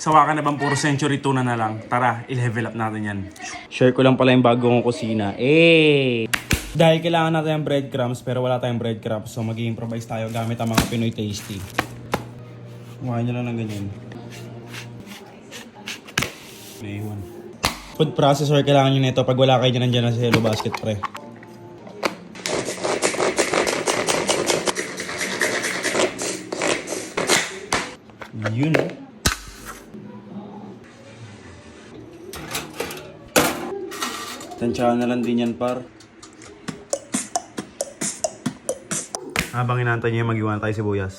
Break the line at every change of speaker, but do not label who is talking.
Sawa ka na bang puro century tuna na lang? Tara, i-level up natin yan. Share ko lang pala yung bago kong kusina. Dahil kailangan natin ng breadcrumbs pero wala tayong breadcrumbs, so mag-i-improvise tayo gamit ang mga Pinoy Tasty. Kumain nyo lang ng ganyan. May iwan. Food processor kailangan nyo nito pag wala kayo dyan na sa Hello Basket, pre. Yun eh. Tansyahan na lang din yan, par. Habang inaantay niya mag-iwan tayo sibuyas.